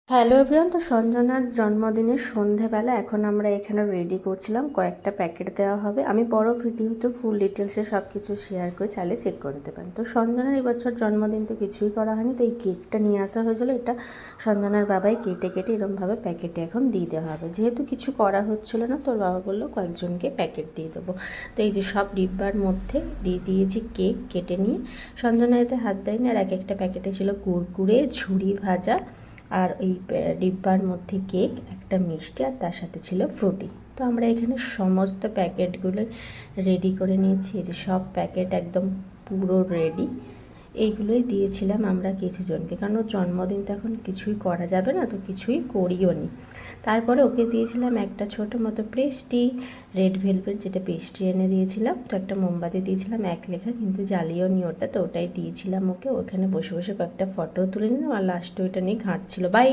Hello everyone, তো সঞ্জনার জন্মদিনের সন্ধেবেলা এখন আমরা এখানে রেডি করছিলাম। কয়েকটা প্যাকেট দেওয়া হবে। আমি বড় ভিডিওতে ফুল ডিটেলসে সব কিছু শেয়ার করে চাইলে চেক করে নিতে পারেন। তো সঞ্জনার এবছর জন্মদিন তো কিছুই করা হয়নি, তো এই কেকটা নিয়ে আসা হয়েছিল। এটা সঞ্জনার বাবাই কেটে কেটে এরমভাবে প্যাকেটে এখন দিয়ে দেওয়া হবে। যেহেতু কিছু করা হচ্ছিল না, তোর বাবা বললো কয়েকজনকে প্যাকেট দিয়ে দেবো। তো এই যে সব ডিব্বার মধ্যে দিয়ে দিয়েছি কেক কেটে নিয়ে। সঞ্জনা এতে হাত দেয়নি। আর এক একটা প্যাকেটে ছিল কুরকুরে, ঝুড়ি ভাজা, আর এই ডিব্বার মধ্যে কেক, একটা মিষ্টি, আর তার সাথে ছিল ফ্রুটি। তো আমরা এখানে সমস্ত প্যাকেটগুলো রেডি করে নিয়েছি। এই যে সব প্যাকেট একদম পুরো রেডি। এইগুলোই দিয়েছিলাম আমরা কিছুজনকে, কারণ ওর জন্মদিন তো এখন কিছুই করা যাবে না, তো কিছুই করিও নি। তারপরে ওকে দিয়েছিলাম একটা ছোটো মতো পেস্ট্রি, রেড ভেলভেট, যেটা পেস্ট্রি এনে দিয়েছিলাম। তো একটা মোমবাতি দিয়েছিলাম এক লেখা, কিন্তু জ্বালিয়েও নি ওটা, তো ওটাই দিয়েছিলাম ওকে। ওখানে বসে বসে কয়েকটা ফটো তুলে নিলাম, আর লাস্টে ওইটা নিয়ে ঘাঁটছিল। বাই।